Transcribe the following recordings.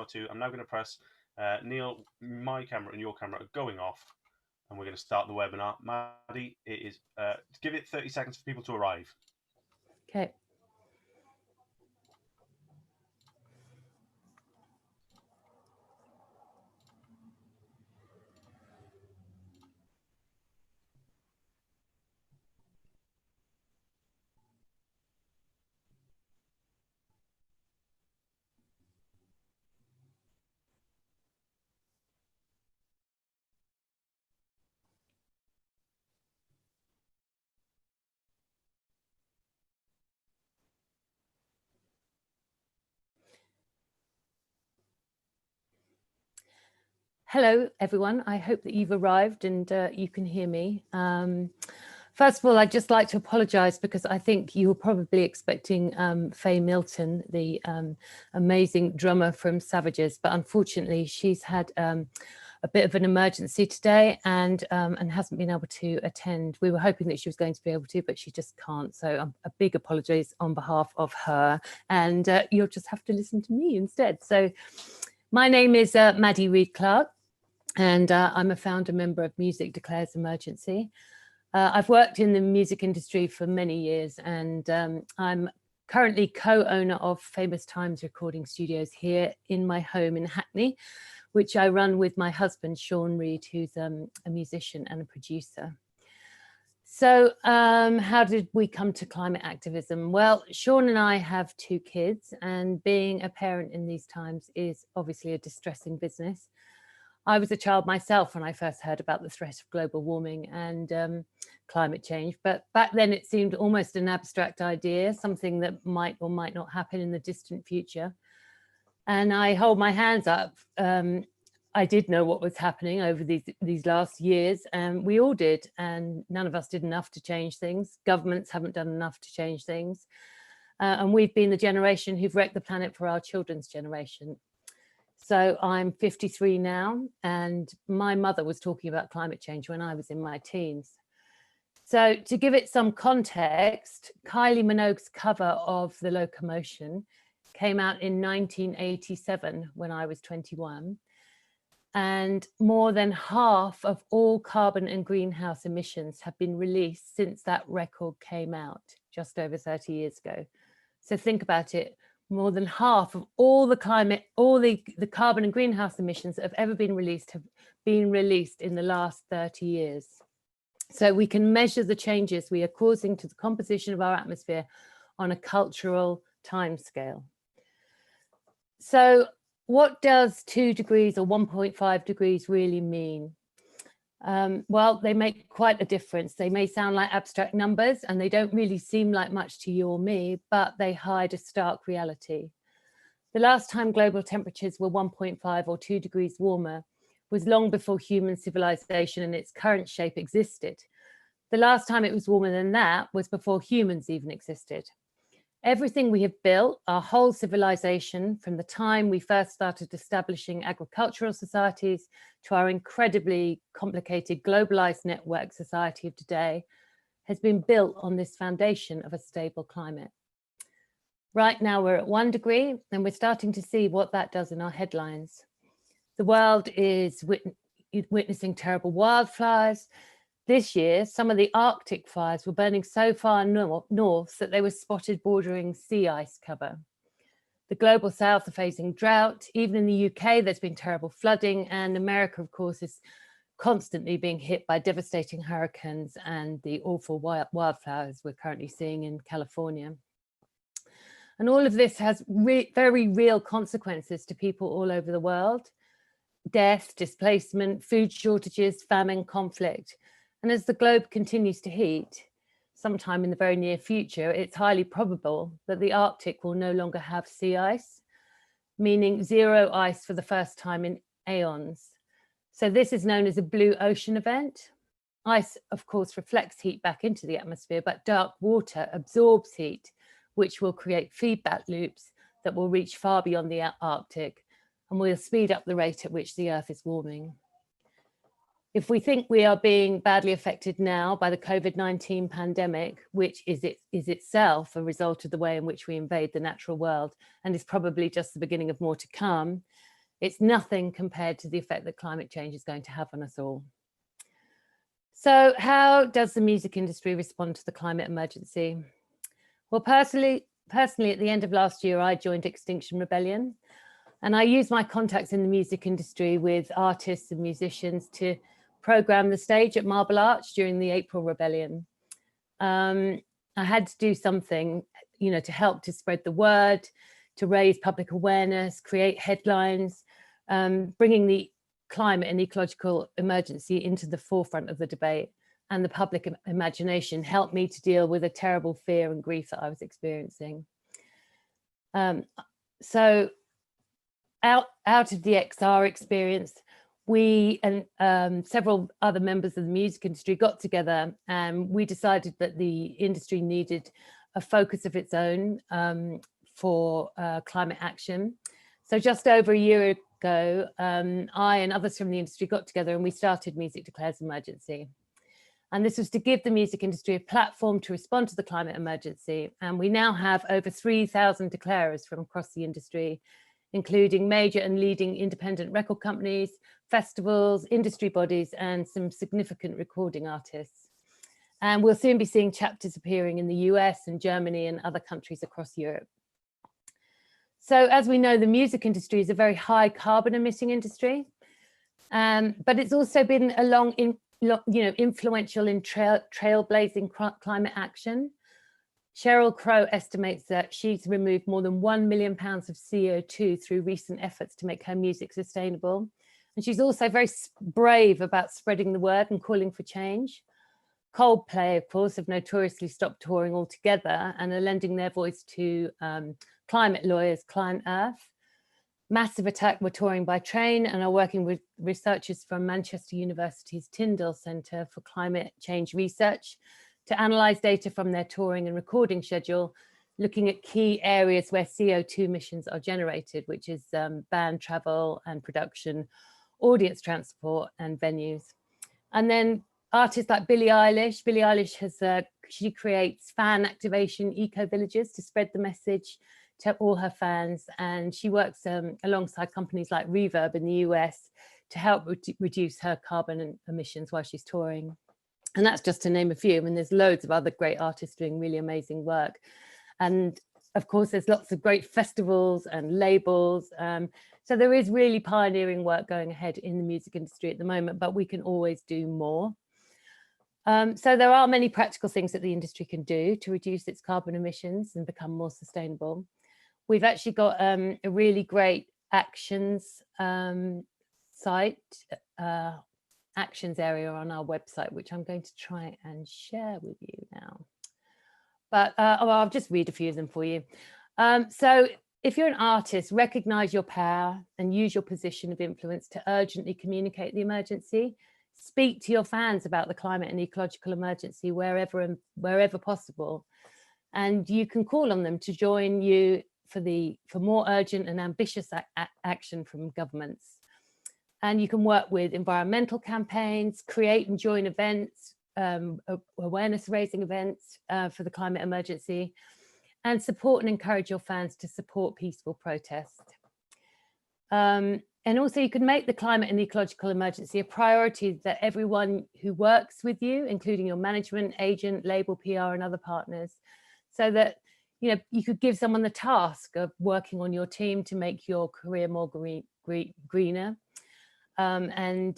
or two. I'm now going to press Neil, my camera and your camera are going off, and we're going to start the webinar. Maddie, it is give it 30 seconds for people to arrive. Okay. Hello, everyone. I hope that you've arrived and you can hear me. First of all, I'd just like to apologise because I think you were probably expecting Faye Milton, the amazing drummer from Savages, but unfortunately she's had a bit of an emergency today and hasn't been able to attend. We were hoping that she was going to be able to, but she just can't. So a big apologies on behalf of her, and you'll just have to listen to me instead. So my name is Maddie Reid-Clark. And I'm a founder member of Music Declares Emergency. I've worked in the music industry for many years, and I'm currently co-owner of Famous Times Recording Studios here in my home in Hackney, which I run with my husband, Sean Reid, who's a musician and a producer. So how did we come to climate activism? Well, Sean and I have 2 kids, and being a parent in these times is obviously a distressing business. I was a child myself when I first heard about the threat of global warming and climate change, but back then it seemed almost an abstract idea, something that might or might not happen in the distant future. And I hold my hands up. I did know what was happening over these last years, and we all did, and none of us did enough to change things. Governments haven't done enough to change things. And we've been the generation who've wrecked the planet for our children's generation. So I'm 53 now, and my mother was talking about climate change when I was in my teens. So to give it some context, Kylie Minogue's cover of The Locomotion came out in 1987 when I was 21. And more than half of all carbon and greenhouse emissions have been released since that record came out just over 30 years ago. So think about it. More than half of all the carbon and greenhouse emissions that have ever been released have been released in the last 30 years. So we can measure the changes we are causing to the composition of our atmosphere on a cultural timescale. So what does 2 degrees or 1.5 degrees really mean? Well, they make quite a difference. They may sound like abstract numbers and they don't really seem like much to you or me, but they hide a stark reality. The last time global temperatures were 1.5 or 2 degrees warmer was long before human civilization in its current shape existed. The last time it was warmer than that was before humans even existed. Everything we have built, our whole civilization, from the time we first started establishing agricultural societies to our incredibly complicated globalized network society of today, has been built on this foundation of a stable climate. Right now we're at 1 degree and we're starting to see what that does in our headlines. The world is witnessing terrible wildfires. This year, some of the Arctic fires were burning so far north that they were spotted bordering sea ice cover. The global south are facing drought. Even in the UK, there's been terrible flooding, and America, of course, is constantly being hit by devastating hurricanes and the awful wildfires we're currently seeing in California. And all of this has very real consequences to people all over the world: death, displacement, food shortages, famine, conflict. And as the globe continues to heat, sometime in the very near future, it's highly probable that the Arctic will no longer have sea ice, meaning zero ice for the first time in aeons. So this is known as a blue ocean event. Ice, of course, reflects heat back into the atmosphere, but dark water absorbs heat, which will create feedback loops that will reach far beyond the Arctic and will speed up the rate at which the Earth is warming. If we think we are being badly affected now by the COVID-19 pandemic, which is itself a result of the way in which we invade the natural world and is probably just the beginning of more to come, it's nothing compared to the effect that climate change is going to have on us all. So how does the music industry respond to the climate emergency? Well, personally, at the end of last year, I joined Extinction Rebellion, and I used my contacts in the music industry with artists and musicians to program the stage at Marble Arch during the April Rebellion. I had to do something, to help to spread the word, to raise public awareness, create headlines, bringing the climate and ecological emergency into the forefront of the debate, and the public imagination helped me to deal with a terrible fear and grief that I was experiencing. So out of the XR experience, we and several other members of the music industry got together, and we decided that the industry needed a focus of its own for climate action. So just over a year ago, I and others from the industry got together and we started Music Declares Emergency. And this was to give the music industry a platform to respond to the climate emergency. And we now have over 3,000 declarers from across the industry, including major and leading independent record companies, festivals, industry bodies, and some significant recording artists. And we'll soon be seeing chapters appearing in the US and Germany and other countries across Europe. So as we know, the music industry is a very high carbon emitting industry, but it's also been influential in trailblazing climate action. Sheryl Crow estimates that she's removed more than 1 million pounds of CO2 through recent efforts to make her music sustainable. And she's also very brave about spreading the word and calling for change. Coldplay, of course, have notoriously stopped touring altogether and are lending their voice to climate lawyers, Climate Earth. Massive Attack were touring by train and are working with researchers from Manchester University's Tyndall Centre for Climate Change Research to analyse data from their touring and recording schedule, looking at key areas where CO2 emissions are generated, which is band travel and production, audience transport and venues. And then artists like Billie Eilish has, she creates fan activation eco-villages to spread the message to all her fans, and she works alongside companies like Reverb in the US to help reduce her carbon emissions while she's touring. And that's just to name a few. I mean, there's loads of other great artists doing really amazing work. And of course, there's lots of great festivals and labels. So there is really pioneering work going ahead in the music industry at the moment, but we can always do more. So there are many practical things that the industry can do to reduce its carbon emissions and become more sustainable. We've actually got a really great actions site, actions area on our website, which I'm going to try and share with you now. But I'll just read a few of them for you. So if you're an artist, recognize your power and use your position of influence to urgently communicate the emergency. Speak to your fans about the climate and ecological emergency wherever possible. And you can call on them to join you for more urgent and ambitious action from governments. And you can work with environmental campaigns, create and join events, awareness raising events for the climate emergency, and support and encourage your fans to support peaceful protest. And also you can make the climate and ecological emergency a priority that everyone who works with you, including your management, agent, label, PR, and other partners, so that you could give someone the task of working on your team to make your career more greener. And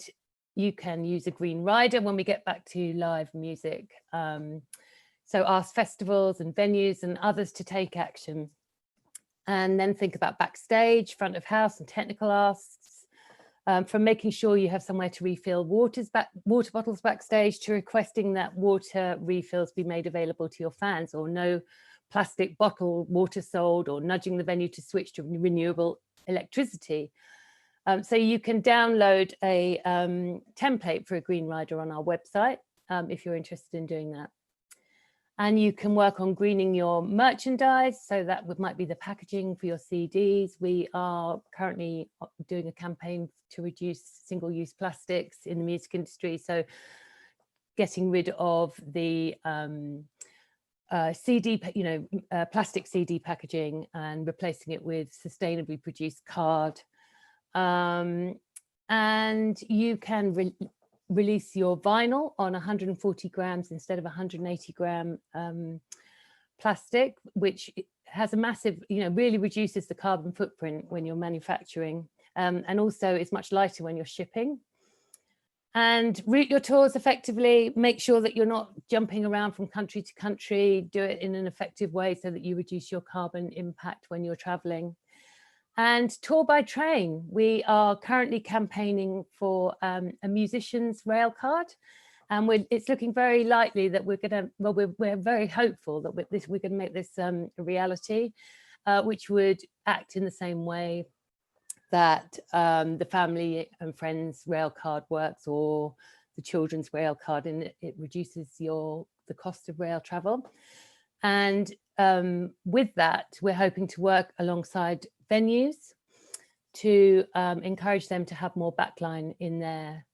you can use a green rider when we get back to live music. So ask festivals and venues and others to take action. And then think about backstage, front of house and technical asks, from making sure you have somewhere to refill water bottles backstage to requesting that water refills be made available to your fans, or no plastic bottle water sold, or nudging the venue to switch to renewable electricity. So you can download a template for a green rider on our website if you're interested in doing that. And you can work on greening your merchandise. So that might be the packaging for your CDs. We are currently doing a campaign to reduce single-use plastics in the music industry. So getting rid of the plastic CD packaging and replacing it with sustainably produced card. And you can release your vinyl on 140 grams instead of 180 gram plastic, which has a massive, really reduces the carbon footprint when you're manufacturing, and also is much lighter when you're shipping. And route your tours effectively, make sure that you're not jumping around from country to country, do it in an effective way so that you reduce your carbon impact when you're traveling. And tour by train, we are currently campaigning for a musician's rail card. And it's looking very likely that we're going to, well, we're very hopeful that we're going to make this a reality, which would act in the same way that the family and friends rail card works, or the children's rail card, and it reduces the cost of rail travel. And with that, we're hoping to work alongside venues to encourage them to have more backline in their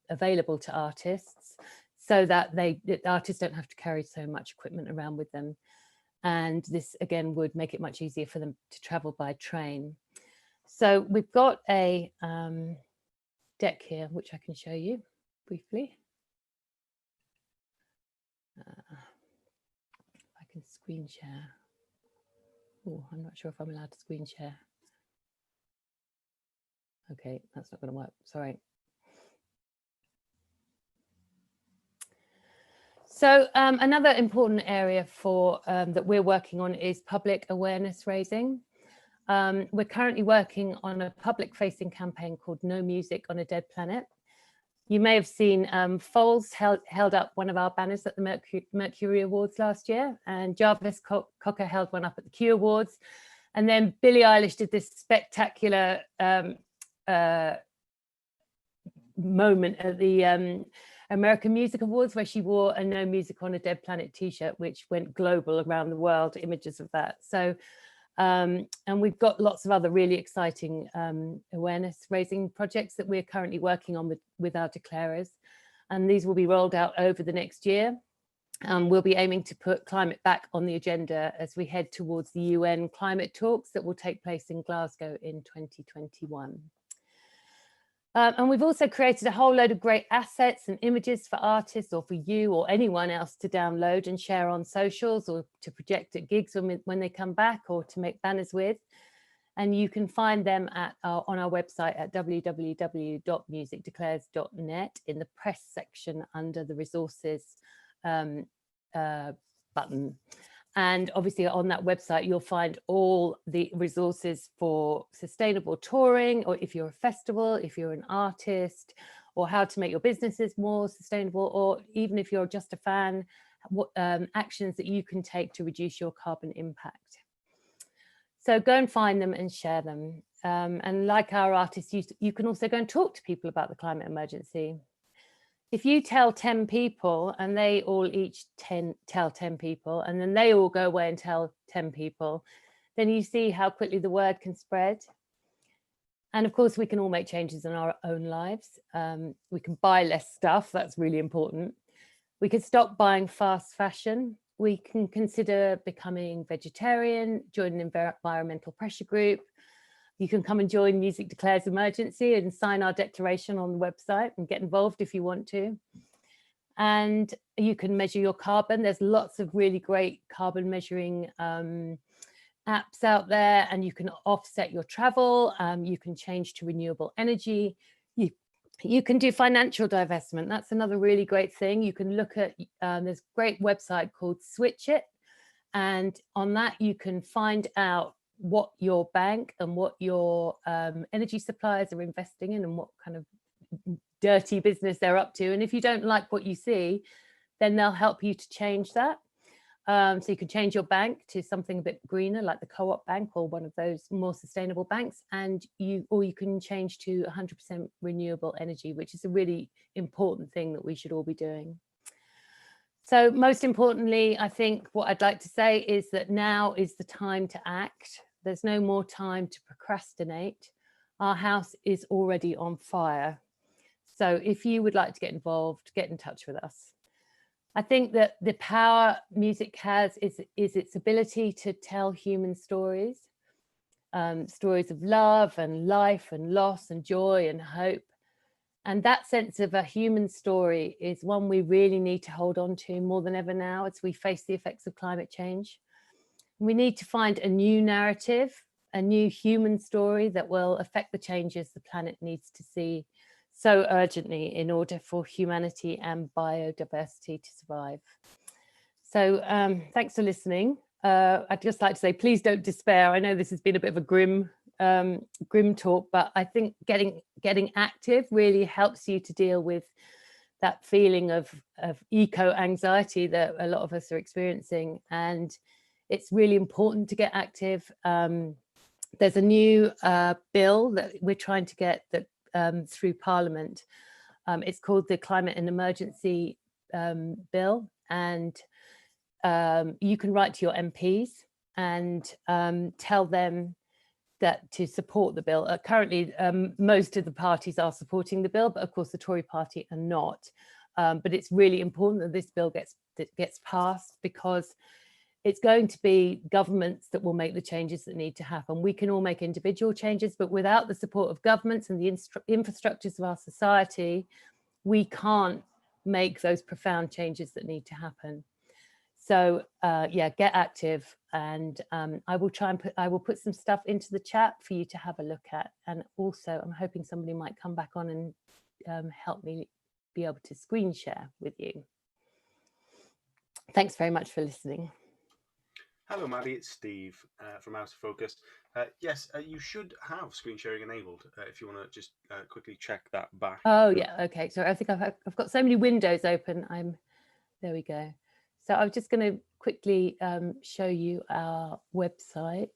available to artists, so that the artists don't have to carry so much equipment around with them. And this again would make it much easier for them to travel by train. So we've got a deck here, which I can show you briefly. I can screen share. Oh, I'm not sure if I'm allowed to screen share. Okay, that's not going to work. Sorry. So another important area for that we're working on is public awareness raising. We're currently working on a public-facing campaign called No Music on a Dead Planet. You may have seen Foals held up one of our banners at the Mercury Awards last year, and Jarvis Cocker held one up at the Q Awards. And then Billie Eilish did this spectacular moment at the American Music Awards, where she wore a No Music on a Dead Planet t-shirt, which went global around the world, images of that. So, and we've got lots of other really exciting awareness raising projects that we're currently working on with our declarers. And these will be rolled out over the next year. We'll be aiming to put climate back on the agenda as we head towards the UN climate talks that will take place in Glasgow in 2021. And we've also created a whole load of great assets and images for artists, or for you or anyone else to download and share on socials, or to project at gigs when they come back, or to make banners with. And you can find them on our website at www.musicdeclares.net in the press section under the resources button. And obviously on that website, you'll find all the resources for sustainable touring, or if you're a festival, if you're an artist, or how to make your businesses more sustainable, or even if you're just a fan, what actions that you can take to reduce your carbon impact. So go and find them and share them. And like our artists, you can also go and talk to people about the climate emergency. If you tell 10 people and they all each tell 10 people, and then they all go away and tell 10 people, then you see how quickly the word can spread. And of course, we can all make changes in our own lives. We can buy less stuff. That's really important. We can stop buying fast fashion. We can consider becoming vegetarian, join an environmental pressure group. You can come and join Music Declares Emergency and sign our declaration on the website and get involved if you want to. And you can measure your carbon. There's lots of really great carbon measuring apps out there, and you can offset your travel. You can change to renewable energy. You can do financial divestment. That's another really great thing. You can look at, there's a great website called Switch It. And on that, you can find out what your bank and what your energy suppliers are investing in, and what kind of dirty business they're up to. And if you don't like what you see, then they'll help you to change that. So you can change your bank to something a bit greener, like the Co-op Bank or one of those more sustainable banks. And you can change to 100% renewable energy, which is a really important thing that we should all be doing. So most importantly, I think what I'd like to say is that now is the time to act. There's no more time to procrastinate. Our house is already on fire. So if you would like to get involved, get in touch with us. I think that the power music has is its ability to tell human stories. stories of love and life and loss and joy and hope. And that sense of a human story is one we really need to hold on to more than ever now as we face the effects of climate change. We need to find a new narrative, a new human story that will affect the changes the planet needs to see so urgently in order for humanity and biodiversity to survive. So thanks for listening. I'd just like to say, please don't despair. I know this has been a bit of a grim talk, but I think getting active really helps you to deal with that feeling of eco-anxiety that a lot of us are experiencing. And it's really important to get active. There's a new bill that we're trying to get that through Parliament. It's called the Climate and Emergency Bill, and you can write to your MPs and tell them that to support the bill. Currently, most of the parties are supporting the bill, but of course the Tory party are not. But it's really important that this bill gets passed, because it's going to be governments that will make the changes that need to happen. We can all make individual changes, but without the support of governments and the infrastructures of our society, we can't make those profound changes that need to happen. So yeah, get active, and I will put some stuff into the chat for you to have a look at. And also I'm hoping somebody might come back on and help me be able to screen share with you. Thanks very much for listening. Hello, Maddie, it's Steve from Out of Focus. Yes, you should have screen sharing enabled if you want to just quickly check that back. Oh yeah, okay. So I think I've got so many windows open. There we go. So I'm just going to quickly show you our website.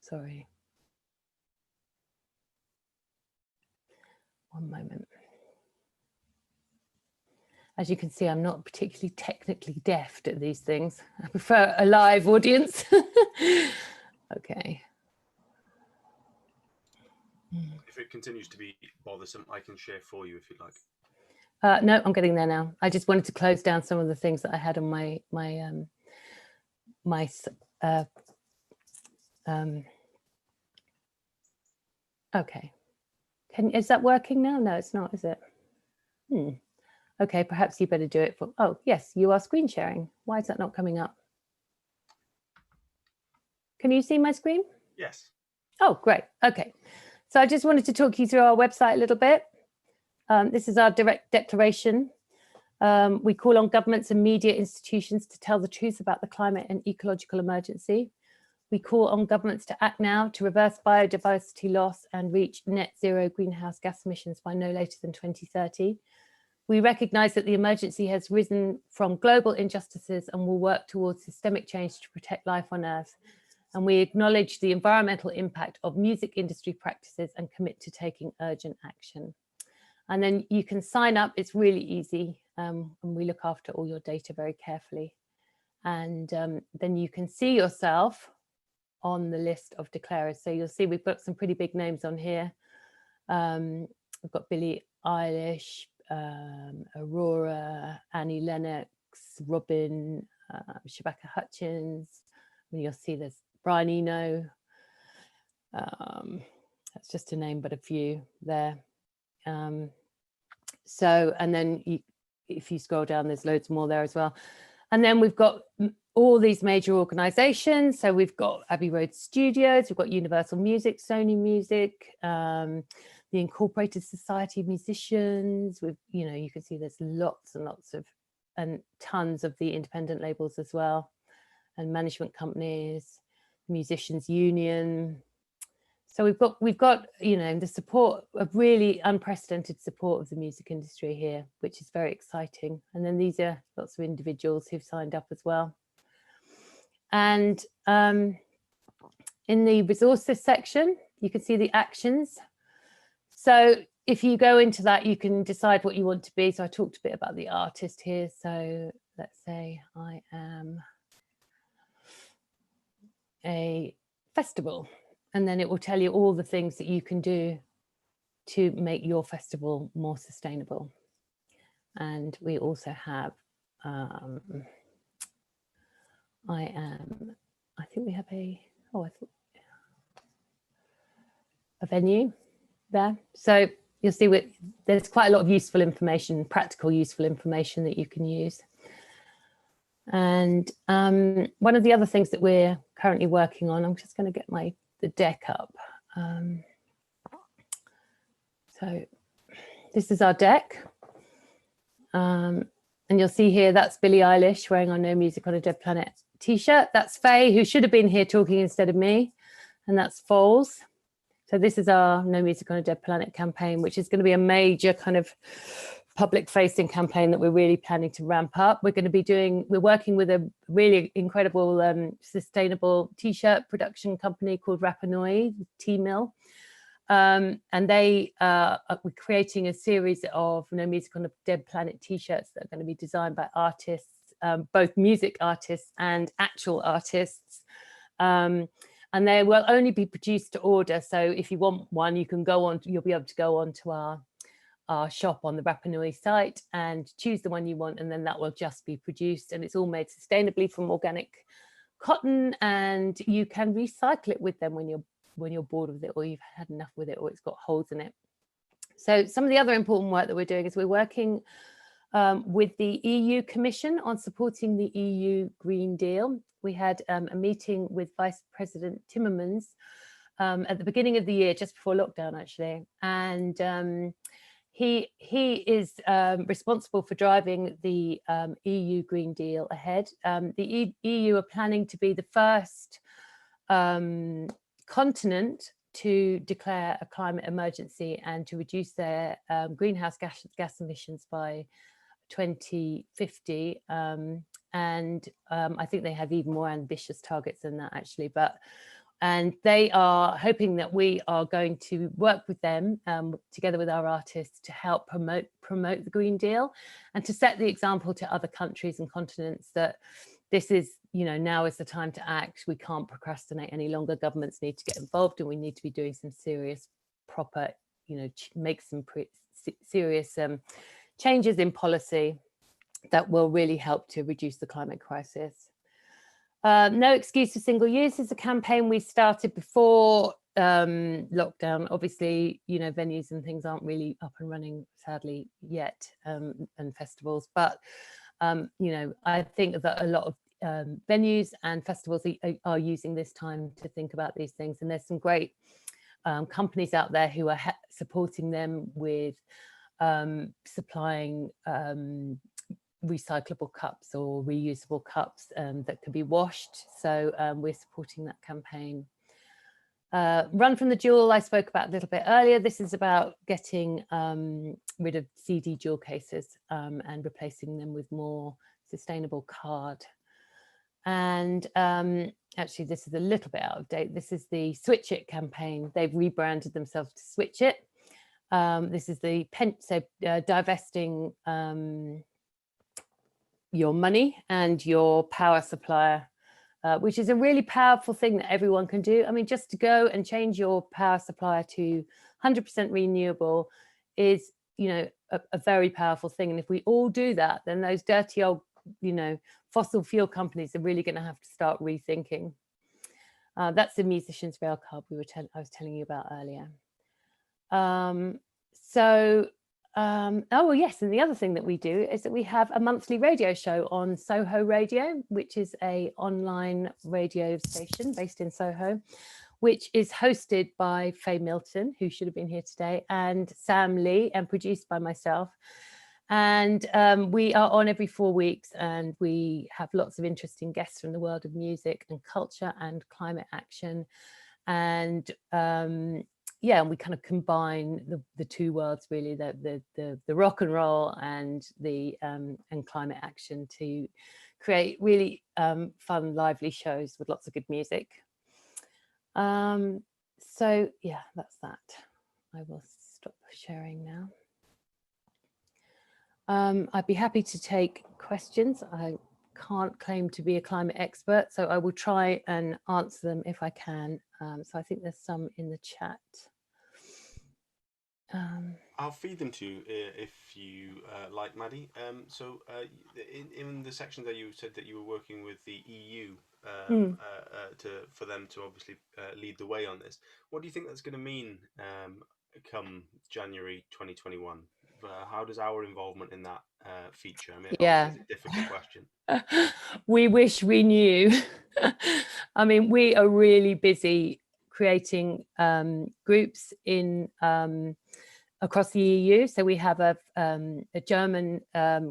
Sorry. One moment. As you can see, I'm not particularly technically deft at these things. I prefer a live audience. Okay. If it continues to be bothersome, I can share for you if you'd like. No, I'm getting there now. I just wanted to close down some of the things that I had on my okay. Is that working now? No, it's not, is it? Okay, perhaps you better do it for, oh yes, you are screen sharing. Why is that not coming up? Can you see my screen? Yes. Oh, great. Okay. So I just wanted to talk you through our website a little bit. This is our direct declaration. We call on governments and media institutions to tell the truth about the climate and ecological emergency. We call on governments to act now to reverse biodiversity loss and reach net zero greenhouse gas emissions by no later than 2030. We recognise that the emergency has risen from global injustices and will work towards systemic change to protect life on Earth. And we acknowledge the environmental impact of music industry practices and commit to taking urgent action. And then you can sign up. It's really easy, and we look after all your data very carefully. And then you can see yourself on the list of declarers. So you'll see we've got some pretty big names on here. We've got Billie Eilish, Aurora, Annie Lennox, Robin, Shabaka Hutchins. And you'll see there's Brian Eno. That's just a name, but a few there. So, and then if you scroll down, there's loads more there as well. And then we've got all these major organizations. So we've got Abbey Road Studios, we've got Universal Music, Sony Music, the Incorporated Society of Musicians. With, you know, you can see there's lots and lots of, and tons of the independent labels as well, and management companies, Musicians Union. So we've got, you know, the support of really unprecedented support of the music industry here, which is very exciting. And then these are lots of individuals who've signed up as well. And in the resources section, you can see the actions. So if you go into that, you can decide what you want to be. So I talked a bit about the artist here. So let's say I am a festival. And then it will tell you all the things that you can do to make your festival more sustainable. And we also have, I am I think we have a venue there. So you'll see there's quite a lot of useful information, practical useful information that you can use. And one of the other things that we're currently working on, I'm just going to get the deck up. So this is our deck. And you'll see here, that's Billie Eilish wearing our No Music on a Dead Planet t-shirt. That's Faye, who should have been here talking instead of me. And that's Foles. So this is our No Music on a Dead Planet campaign, which is going to be a major kind of public facing campaign that we're really planning to ramp up. We're working with a really incredible sustainable t-shirt production company called Rapa Nui, T-Mill. And we're creating a series of No Music on a Dead Planet t-shirts that are going to be designed by artists, both music artists and actual artists. And they will only be produced to order. So if you want one, you'll be able to go on to our shop on the Rapa Nui site and choose the one you want, and then that will just be produced. And it's all made sustainably from organic cotton, and you can recycle it with them when you're bored with it, or you've had enough with it, or it's got holes in it. So some of the other important work that we're doing is we're working with the EU Commission on supporting the EU Green Deal. We had a meeting with Vice President Timmermans at the beginning of the year, just before lockdown, actually. And he is responsible for driving the EU Green Deal ahead. The EU are planning to be the first continent to declare a climate emergency and to reduce their greenhouse gas emissions by 2050. And I think they have even more ambitious targets than that, actually. And they are hoping that we are going to work with them together with our artists to help promote the Green Deal and to set the example to other countries and continents that this is, now is the time to act. We can't procrastinate any longer. Governments need to get involved, and we need to be doing some serious, proper, make some serious changes in policy that will really help to reduce the climate crisis. No Excuse for Single Use is a campaign we started before lockdown. Obviously, venues and things aren't really up and running, sadly, yet, and festivals. But, I think that a lot of venues and festivals are using this time to think about these things. And there's some great companies out there who are supporting them with supplying recyclable cups or reusable cups that can be washed. So we're supporting that campaign. Run from the Jewel, I spoke about a little bit earlier. This is about getting rid of CD jewel cases and replacing them with more sustainable card. And actually, this is a little bit out of date. This is the Switch It campaign. They've rebranded themselves to Switch It. This is the divesting your money and your power supplier, which is a really powerful thing that everyone can do. I mean, just to go and change your power supplier to 100% renewable is, a very powerful thing. And if we all do that, then those dirty old, fossil fuel companies are really going to have to start rethinking. That's the Musicians Rail Card I was telling you about earlier. Oh, well, yes, and the other thing that we do is that we have a monthly radio show on Soho Radio, which is an online radio station based in Soho, which is hosted by Faye Milton, who should have been here today, and Sam Lee, and produced by myself. And we are on every 4 weeks, and we have lots of interesting guests from the world of music and culture and climate action. And yeah, and we kind of combine the two worlds, really, the rock and roll and the and climate action to create really fun, lively shows with lots of good music. So yeah, that's that. I will stop sharing now. I'd be happy to take questions. I can't claim to be a climate expert, so I will try and answer them if I can. So I think there's some in the chat. I'll feed them to you if you like, Maddie. So in the section that you said that you were working with the EU for them to obviously lead the way on this. What do you think that's going to mean come January 2021? How does our involvement in that feature? I mean, Yeah. obviously, it's a difficult question. We wish we knew. I mean, we are really busy creating groups in across the EU. So we have a German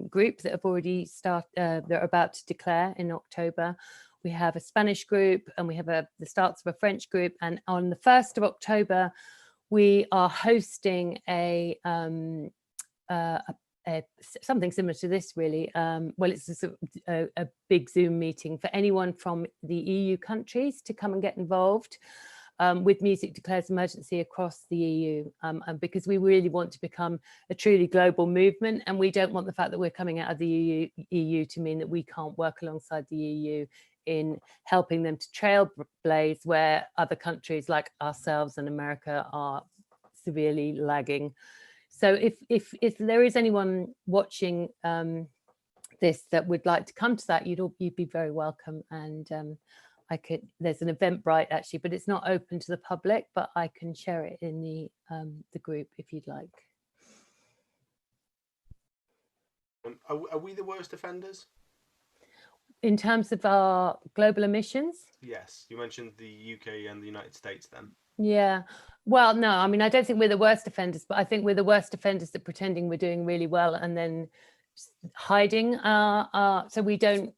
group that have already they're about to declare in October. We have a Spanish group, and we have the starts of a French group. And on the 1st of October, we are hosting something similar to this, really. Well, it's a big Zoom meeting for anyone from the EU countries to come and get involved with Music Declares Emergency across the EU, and because we really want to become a truly global movement, and we don't want the fact that we're coming out of the EU to mean that we can't work alongside the EU in helping them to trailblaze where other countries like ourselves and America are severely lagging. So if there is anyone watching this that would like to come to that, you'd be very welcome. And there's an Eventbrite actually, but it's not open to the public, but I can share it in the group if you'd like. Are we the worst offenders? In terms of our global emissions? Yes, you mentioned the UK and the United States then. Yeah, well, no, I mean, I don't think we're the worst offenders, but I think we're the worst offenders at pretending we're doing really well and then hiding so we don't,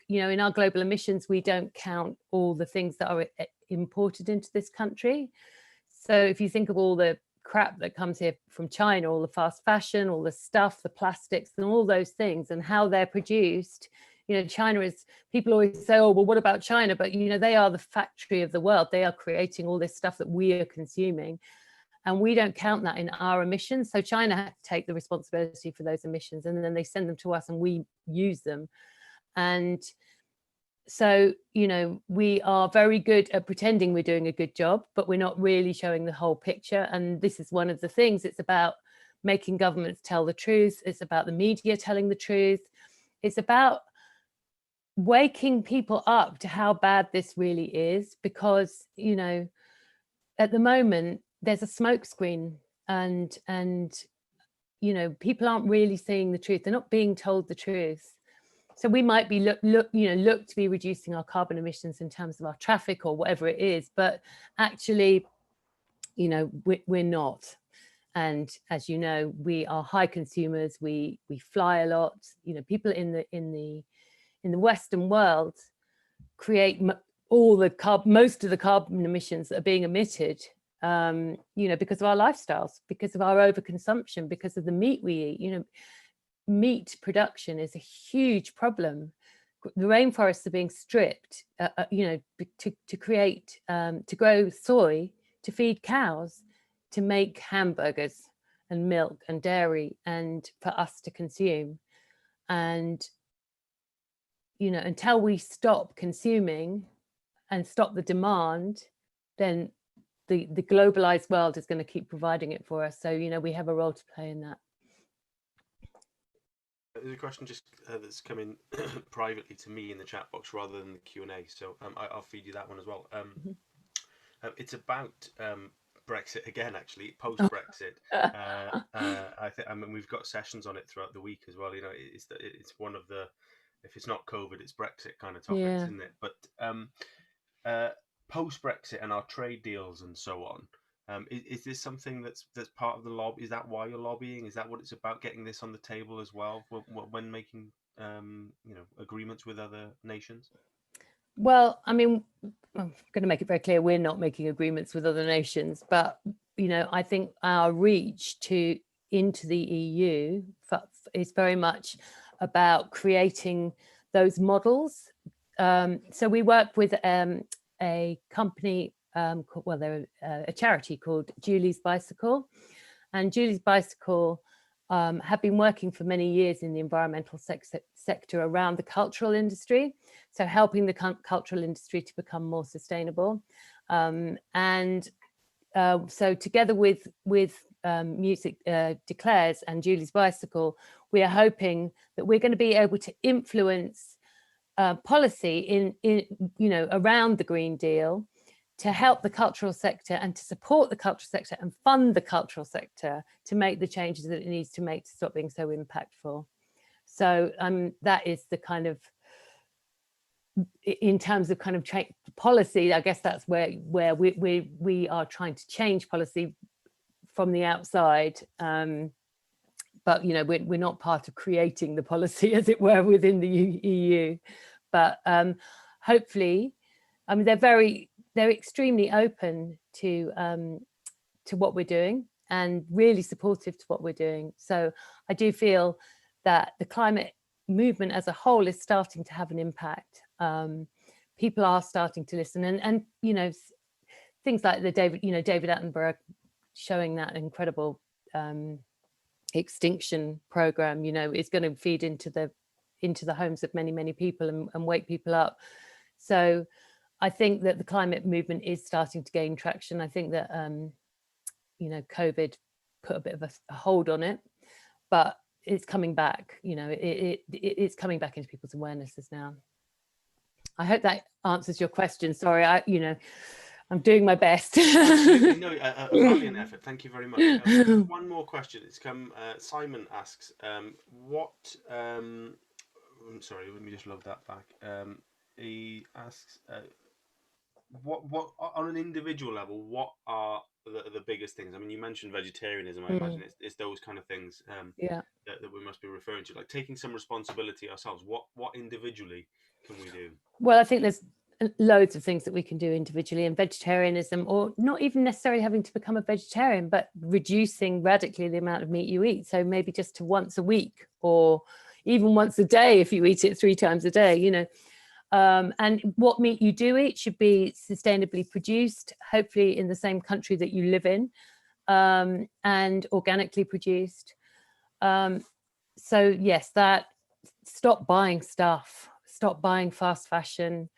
you know, in our global emissions, we don't count all the things that are imported into this country. So if you think of all the crap that comes here from China, all the fast fashion, all the stuff, the plastics and all those things and how they're produced, you know, China is, people always say, oh, well, what about China? But, you know, they are the factory of the world. They are creating all this stuff that we are consuming. And we don't count that in our emissions. So China had to take the responsibility for those emissions, and then they send them to us and we use them. And so, you know, we are very good at pretending we're doing a good job, but we're not really showing the whole picture. And this is one of the things. It's about making governments tell the truth. It's about the media telling the truth. It's about waking people up to how bad this really is, because, you know, at the moment there's a smokescreen and you know, people aren't really seeing the truth. They're not being told the truth. So we might be look to be reducing our carbon emissions in terms of our traffic or whatever it is, but actually, you know, we're not. And as you know, we are high consumers. We fly a lot. You know, people in the Western world create most of the carbon emissions that are being emitted, you know, because of our lifestyles, because of our overconsumption, because of the meat we eat. You know, meat production is a huge problem. The rainforests are being stripped, you know, to create, to grow soy, to feed cows, to make hamburgers and milk and dairy, and for us to consume. And you know, until we stop consuming and stop the demand, then the globalized world is going to keep providing it for us. So, you know, we have a role to play in that. There's a question just that's come in privately to me in the chat box rather than the Q&A. So I'll feed you that one as well. It's about Brexit again, actually, post-Brexit. I mean, we've got sessions on it throughout the week as well. You know, it's one of the, if it's not COVID, it's Brexit kind of topics, Yeah. isn't it? But post-Brexit and our trade deals and so on, is this something that's part of the lobby? Is that why you're lobbying? Is that what it's about, getting this on the table as well when making you know, agreements with other nations? Well, I mean, I'm going to make it very clear we're not making agreements with other nations, but you know, I think our reach into the EU is very much about creating those models. So we work with a company, well, they're a charity called Julie's Bicycle, and Julie's Bicycle have been working for many years in the environmental sector around the cultural industry, so helping the cultural industry to become more sustainable. So together with Music Declares and Julie's Bicycle, we are hoping that we're going to be able to influence policy in around the Green Deal to help the cultural sector and to support the cultural sector and fund the cultural sector to make the changes that it needs to make to stop being so impactful. So that is the kind of, in terms of kind of policy, I guess that's where we are trying to change policy from the outside. But we're not part of creating the policy, as it were, within the EU. But hopefully, I mean, they're extremely open to what we're doing and really supportive to what we're doing. So I do feel that the climate movement as a whole is starting to have an impact. People are starting to listen, and things like the David Attenborough showing that incredible extinction program, is going to feed into the homes of many people and wake people up. So I think that the climate movement is starting to gain traction. I think that COVID put a bit of a hold on it, but it's coming back. It's coming back into people's awarenesses now. I hope that answers your question. Sorry, I'm doing my best. Absolutely, no, a valiant effort. Thank you very much. One more question. It's come. Simon asks, "What?" I'm sorry. Let me just log that back. He asks, "What on an individual level? What are the biggest things?" I mean, you mentioned vegetarianism. I imagine it's those kind of things. That we must be referring to, like taking some responsibility ourselves. What individually can we do? Well, I think there's loads of things that we can do individually, and vegetarianism, or not even necessarily having to become a vegetarian, but reducing radically the amount of meat you eat. So maybe just to once a week, or even once a day if you eat it 3 times a day, and what meat you do eat should be sustainably produced, hopefully in the same country that you live in, and organically produced. So yes, that, stop buying stuff, stop buying fast fashion,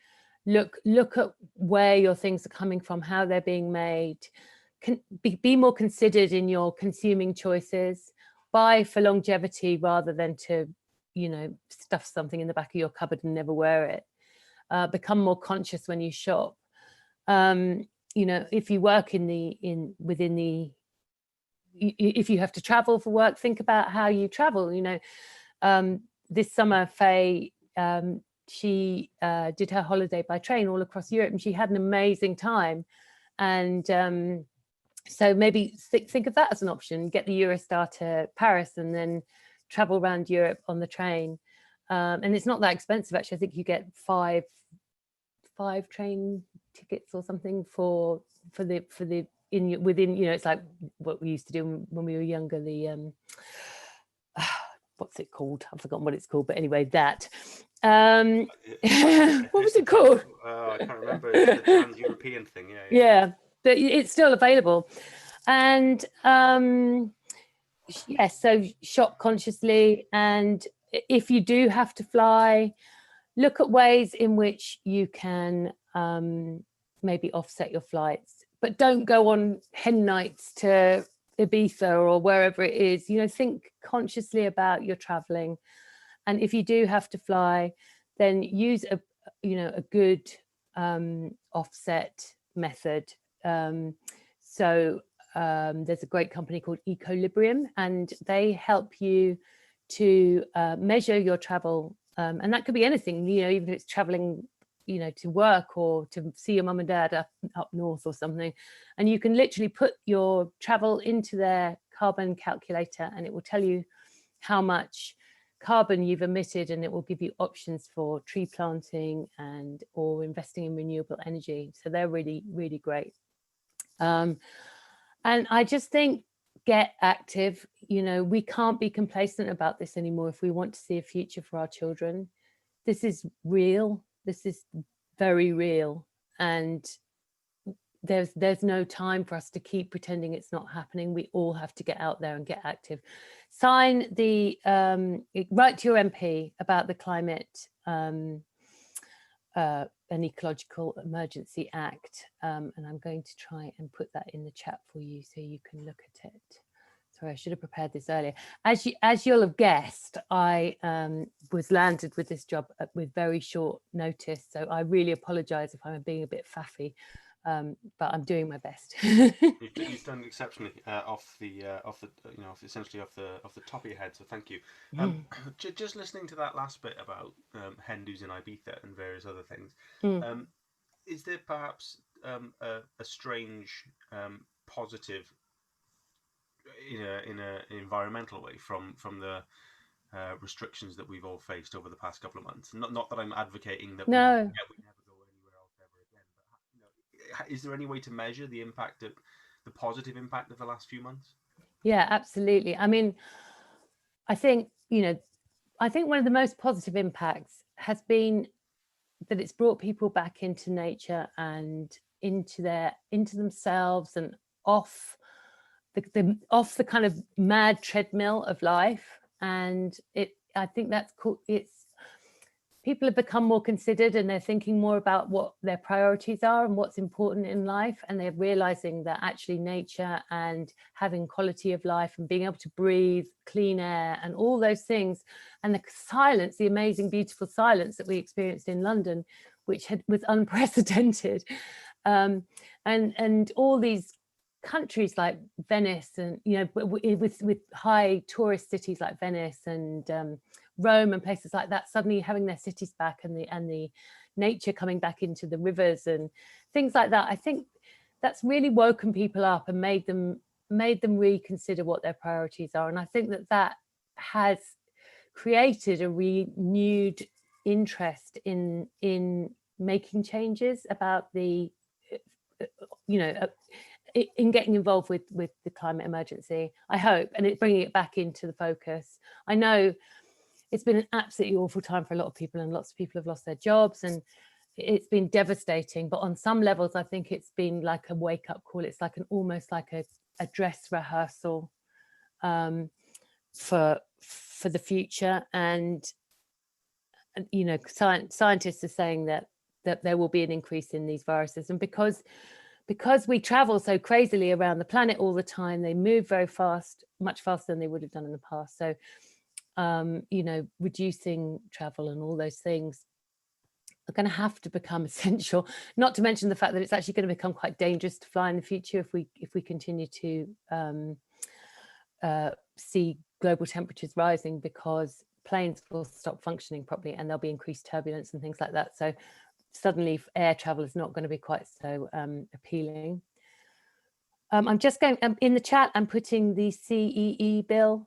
look at where your things are coming from, how they're being made, be more considered in your consuming choices, buy for longevity rather than to stuff something in the back of your cupboard and never wear it. Become more conscious when you shop. If you work if you have to travel for work, think about how you travel. This summer, Faye, she did her holiday by train all across Europe, and she had an amazing time. And so maybe think of that as an option. Get the Eurostar to Paris and then travel around Europe on the train. And it's not that expensive, actually. I think you get five train tickets or something within it's like what we used to do when we were younger, the what's it called? I've forgotten what it's called, but anyway, that what was it called? I can't remember. It's the trans-European thing. Yeah, but it's still available. And yes, so shop consciously, and if you do have to fly, look at ways in which you can maybe offset your flights, but don't go on hen nights to Ibiza or wherever it is. Think consciously about your traveling, and if you do have to fly, then use a good offset method. So there's a great company called Equilibrium, and they help you to measure your travel, and that could be anything, even if it's traveling to work or to see your mum and dad up north or something. And you can literally put your travel into their carbon calculator, and it will tell you how much carbon you've emitted, and it will give you options for tree planting or investing in renewable energy. So they're really, really great. And I just think, get active. We can't be complacent about this anymore if we want to see a future for our children. This is real. This is very real, and there's no time for us to keep pretending it's not happening. We all have to get out there and get active. Sign the write to your MP about the Climate and Ecological Emergency Act, and I'm going to try and put that in the chat for you so you can look at it. Sorry, I should have prepared this earlier. As you'll have guessed, I was landed with this job with very short notice. So I really apologise if I'm being a bit faffy, but I'm doing my best. You've done exceptionally essentially off the top of your head. So thank you. Just listening to that last bit about Hindus in Ibiza and various other things. Is there perhaps a strange positive in an environmental way from the restrictions that we've all faced over the past couple of months? Not that I'm advocating that we never go anywhere else ever again, but is there any way to measure the impact of the positive impact of the last few months? Yeah, absolutely. I mean, I think one of the most positive impacts has been that it's brought people back into nature and into themselves and off the kind of mad treadmill of life. And I think that's cool. People have become more considered, and they're thinking more about what their priorities are and what's important in life. And they're realizing that actually nature and having quality of life and being able to breathe clean air and all those things, and the silence, the amazing, beautiful silence that we experienced in London, which was unprecedented. And all these countries like Venice, and with high tourist cities like Venice and Rome and places like that, suddenly having their cities back, and the nature coming back into the rivers and things like that. I think that's really woken people up and made them reconsider what their priorities are. And I think that has created a renewed interest in making changes about in getting involved with the climate emergency, I hope, and bringing it back into the focus. I know it's been an absolutely awful time for a lot of people, and lots of people have lost their jobs, and it's been devastating. But on some levels, I think it's been like a wake-up call. It's like almost like a dress rehearsal for the future. And scientists are saying that there will be an increase in these viruses, and because we travel so crazily around the planet all the time, they move very fast, much faster than they would have done in the past. So reducing travel and all those things are going to have to become essential, not to mention the fact that it's actually going to become quite dangerous to fly in the future if we continue to see global temperatures rising, because planes will stop functioning properly and there'll be increased turbulence and things like that. So suddenly air travel is not going to be quite so appealing. I'm just going in the chat, I'm putting the CEE bill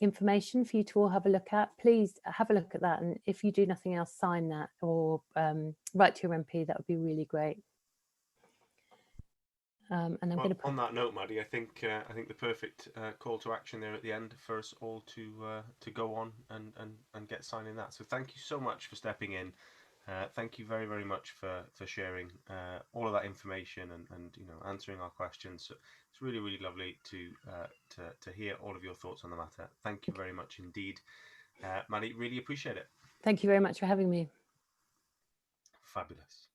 information for you to all have a look at. Please have a look at that, and if you do nothing else, sign that or write to your MP. That would be really great. And I'm going to on that note, Maddie, I think the perfect call to action there at the end for us all to go on and get signing that. So thank you so much for stepping in. Thank you very, very much for sharing all of that information and answering our questions. So it's really, really lovely to hear all of your thoughts on the matter. Thank you very much indeed, Maddie. Really appreciate it. Thank you very much for having me. Fabulous.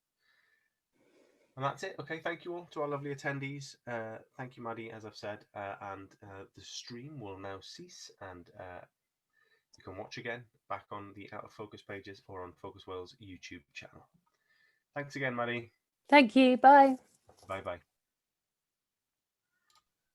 And that's it. Okay, thank you all to our lovely attendees. Thank you, Maddie, as I've said. And the stream will now cease, and you can watch again back on the Out of Focus pages or on Focus World's YouTube channel. Thanks again, Maddie. Thank you. Bye. Bye-bye.